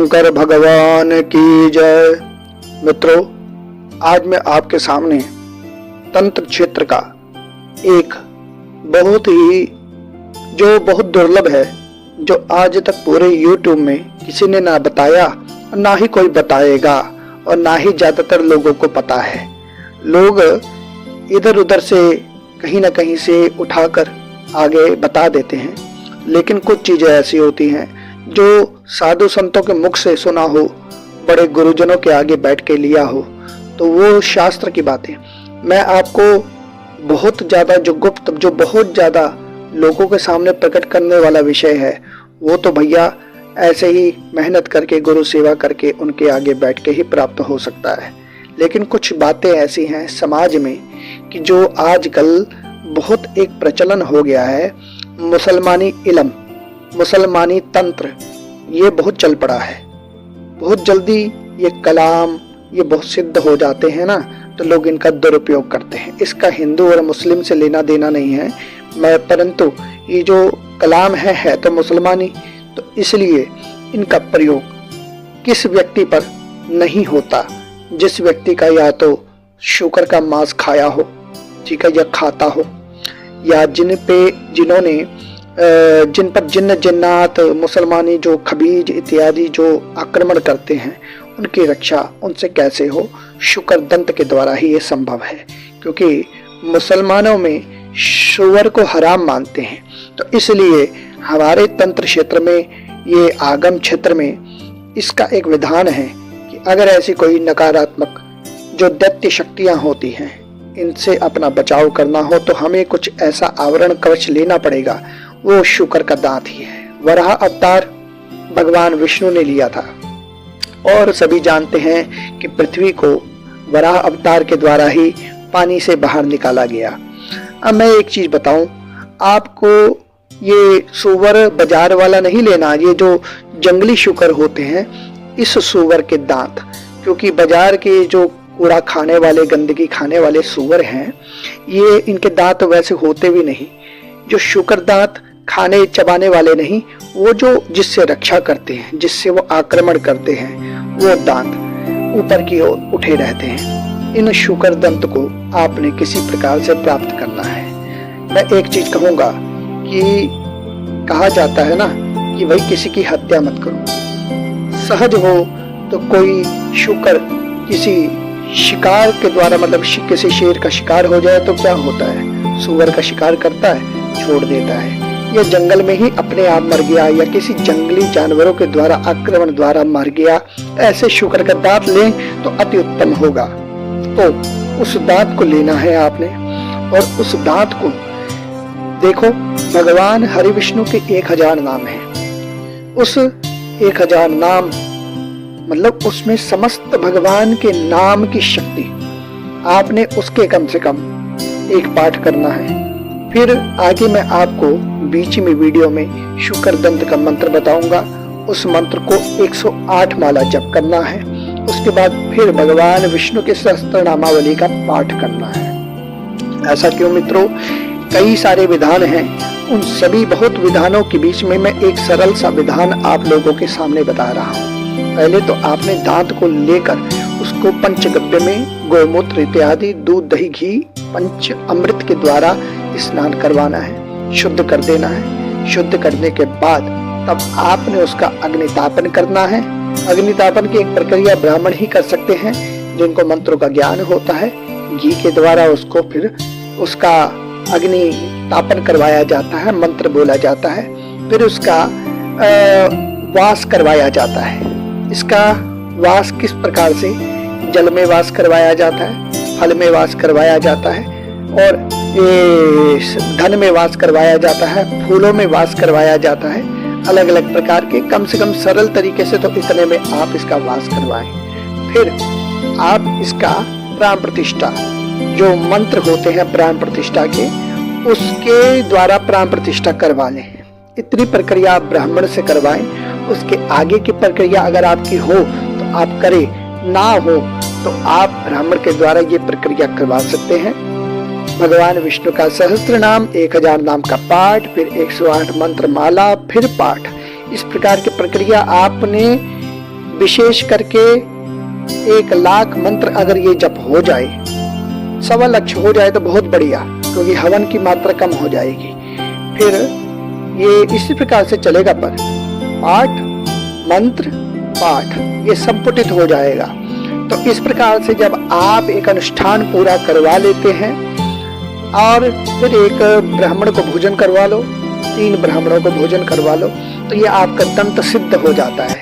शंकर भगवान की जय। मित्रों, आज मैं आपके सामने तंत्र क्षेत्र का एक बहुत दुर्लभ है, जो आज तक पूरे YouTube में किसी ने ना बताया, ना ही कोई बताएगा और ना ही ज्यादातर लोगों को पता है। लोग इधर उधर से कहीं ना कहीं से उठाकर आगे बता देते हैं, लेकिन कुछ चीजें ऐसी होती हैं जो साधु संतों के मुख से सुना हो, बड़े गुरुजनों के आगे बैठ के लिया हो, तो वो शास्त्र की बातें मैं आपको बहुत ज्यादा लोगों के सामने प्रकट करने वाला विषय है। वो तो भैया ऐसे ही मेहनत करके, गुरु सेवा करके उनके आगे बैठ के ही प्राप्त हो सकता है। लेकिन कुछ बातें ऐसी हैं समाज में कि जो आजकल बहुत एक प्रचलन हो गया है। मुसलमानी इल्म, मुसलमानी तंत्र, ये बहुत चल पड़ा है। बहुत जल्दी ये कलाम ये बहुत सिद्ध हो जाते हैं ना, तो लोग इनका दुरुपयोग करते हैं। इसका हिंदू और मुस्लिम से लेना देना नहीं है, परंतु ये जो कलाम है तो मुसलमानी, तो इसलिए इनका प्रयोग किस व्यक्ति पर नहीं होता जिस व्यक्ति का या तो शुकर का मांस खाया हो, ठीक है, या खाता हो, या जिन पर जिन्न जिन्नात मुसलमानी जो खबीज इत्यादि जो आक्रमण करते हैं, उनकी रक्षा उनसे कैसे हो? शुकर दंत के द्वारा ही ये संभव है, क्योंकि मुसलमानों में शुवर को हराम मानते हैं। तो इसलिए हमारे तंत्र क्षेत्र में, ये आगम क्षेत्र में इसका एक विधान है कि अगर ऐसी कोई नकारात्मक जो दैत्य शक्तियां होती हैं, इनसे अपना बचाव करना हो तो हमें कुछ ऐसा आवरण कवच लेना पड़ेगा। वो शुकर का दांत ही है। वराह अवतार भगवान विष्णु ने लिया था और सभी जानते हैं कि पृथ्वी को वराह अवतार के द्वारा ही पानी से बाहर निकाला गया। अब मैं एक चीज बताऊं आपको, ये सुअर बाजार वाला नहीं लेना, ये जो जंगली शुकर होते हैं, इस सुअर के दांत, क्योंकि बाजार के जो कूड़ा खाने वाले, गंदगी खाने वाले सुअर हैं, ये इनके दांत वैसे होते भी नहीं। जो शुकर दांत खाने चबाने वाले नहीं, वो जो जिससे रक्षा करते हैं, जिससे वो आक्रमण करते हैं, वो दांत ऊपर की ओर उठे रहते हैं। इन शुकर दंत को आपने किसी प्रकार से प्राप्त करना है। मैं एक चीज कहूंगा कि कहा जाता है ना कि भाई किसी की हत्या मत करो। सहज हो तो कोई शुकर किसी शिकार के द्वारा, मतलब किसी शेर का शिकार हो जाए तो क्या होता है? सुअर का शिकार करता है, छोड़ देता है, या जंगल में ही अपने आप मर गया, या किसी जंगली जानवरों के द्वारा आक्रमण द्वारा मर गया। ऐसे शुकर का दांत लें तो अति उत्तम होगा। तो उस दांत को लेना है आपने, और उस दांत को देखो, भगवान हरि विष्णु के 1000 नाम हैं। उस 1000 नाम मतलब उसमें समस्त भगवान के नाम की शक्ति, आपने उसके कम से कम एक पाठ करना है। फिर आगे मैं आपको बीच में वीडियो में शुकर दंत का मंत्र बताऊंगा। उस मंत्र को 108 माला जप करना है। उसके बाद फिर भगवान विष्णु के सहस्त्र नामावली का पाठ करना है। ऐसा क्यों मित्रों? कई सारे विधान हैं, उन सभी बहुत विधानों के बीच में मैं एक सरल सा विधान आप लोगों के सामने बता रहा हूँ। पहले तो आपने दांत को लेकर उसको पंचगव्य में गोमूत्र इत्यादि, दूध, दही, घी, पंच अमृत के द्वारा स्नान करवाना है, शुद्ध कर देना है। शुद्ध करने के बाद तब आपने उसका अग्नितापन करना है। अग्नितापन की एक प्रक्रिया ब्राह्मण ही कर सकते हैं, जिनको मंत्रों का ज्ञान होता है। घी के द्वारा उसको फिर उसका अग्नितापन करवाया जाता है, मंत्र बोला जाता है। फिर उसका वास करवाया जाता है। इसका वास किस प्रकार से? जल में वास करवाया जाता है, फल में वास करवाया जाता है, और धन में वास करवाया जाता है, फूलों में वास करवाया जाता है। अलग अलग प्रकार के, कम से कम सरल तरीके से तो इतने में आप इसका वास करवाएं। फिर आप इसका प्राण प्रतिष्ठा, जो मंत्र होते हैं प्राण प्रतिष्ठा के, उसके द्वारा प्राण प्रतिष्ठा करवा लें। इतनी प्रक्रिया आप ब्राह्मण से करवाएं। उसके आगे की प्रक्रिया अगर आपकी हो तो आप करें, ना हो तो आप ब्राह्मण के द्वारा ये प्रक्रिया करवा सकते हैं। भगवान विष्णु का सहस्त्र नाम, 1000 नाम का पाठ, फिर 108 मंत्र माला, फिर पाठ। इस प्रकार की प्रक्रिया आपने विशेष करके 1 लाख मंत्र अगर ये जप हो जाए, 1.25 लाख हो जाए तो बहुत बढ़िया, क्योंकि हवन की मात्रा कम हो जाएगी। फिर ये इसी प्रकार से चलेगा, पर पाठ मंत्र पाठ ये संपुटित हो जाएगा। तो इस प्रकार से जब आप एक अनुष्ठान पूरा करवा लेते हैं और फिर एक ब्राह्मण को भोजन करवा लो, 3 ब्राह्मणों को भोजन करवा लो, तो ये आपका दंत सिद्ध हो जाता है।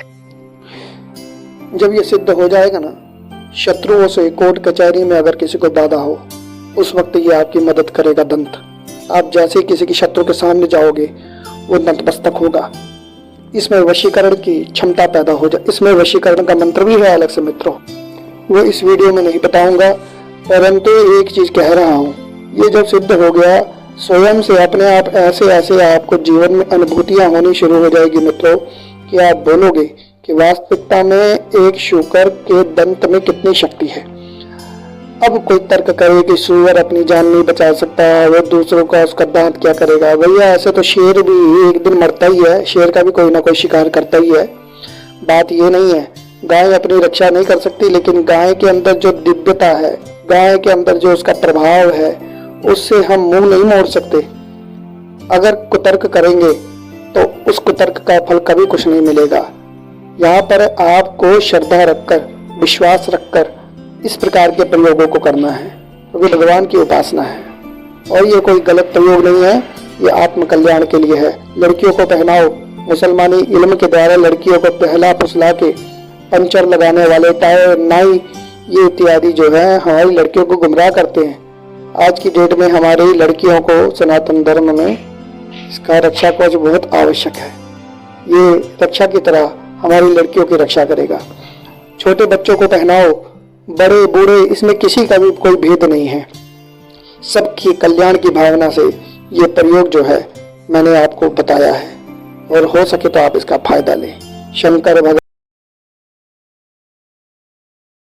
जब ये सिद्ध हो जाएगा ना, शत्रुओं से कोर्ट कचहरी में अगर किसी को बाधा हो, उस वक्त ये आपकी मदद करेगा दंत। आप जैसे ही किसी की शत्रु के सामने जाओगे, वो नतमस्तक होगा। इसमें वशीकरण की क्षमता पैदा हो जाए। इसमें वशीकरण का मंत्र भी है अलग से मित्रों, वो इस वीडियो में नहीं बताऊंगा, परंतु एक चीज कह रहा हूँ, ये जब सिद्ध हो गया, स्वयं से अपने आप ऐसे आपको जीवन में अनुभूतियां होनी शुरू हो जाएगी मित्रों, कि आप बोलोगे कि वास्तविकता में एक शूकर के दंत में कितनी शक्ति है। अब कोई तर्क करे कि सूअर अपनी जान नहीं बचा सकता, वो दूसरों का उसका दांत क्या करेगा। भैया ऐसे तो शेर भी एक दिन मरता ही है, शेर का भी कोई ना कोई शिकार करता ही है। बात ये नहीं है, गाय अपनी रक्षा नहीं कर सकती, लेकिन गाय के अंदर जो दिव्यता है, गाय के अंदर जो उसका प्रभाव है, उससे हम मुंह नहीं मोड़ सकते। अगर कुतर्क करेंगे तो उस कुतर्क का फल कभी कुछ नहीं मिलेगा। यहाँ पर आपको श्रद्धा रखकर, विश्वास रखकर इस प्रकार के प्रयोगों को करना है, क्योंकि भगवान की उपासना है और ये कोई गलत प्रयोग नहीं है, ये आत्म कल्याण के लिए है। लड़कियों को पहनाओ, मुसलमानी इल्म के द्वारा लड़कियों को पहला फुसला के पंचर लगाने वाले टायर, नाई, ये इत्यादि जो है हमारी लड़कियों को गुमराह करते हैं। आज की डेट में हमारी लड़कियों को सनातन धर्म में इसका रक्षा कवच बहुत आवश्यक है। ये रक्षा की तरह हमारी लड़कियों की रक्षा करेगा। छोटे बच्चों को पहनाओ, बड़े बूढ़े, इसमें किसी का भी कोई भेद नहीं है। सबकी कल्याण की भावना से ये प्रयोग जो है मैंने आपको बताया है, और हो सके तो आप इसका फायदा लें। शंकर भगवान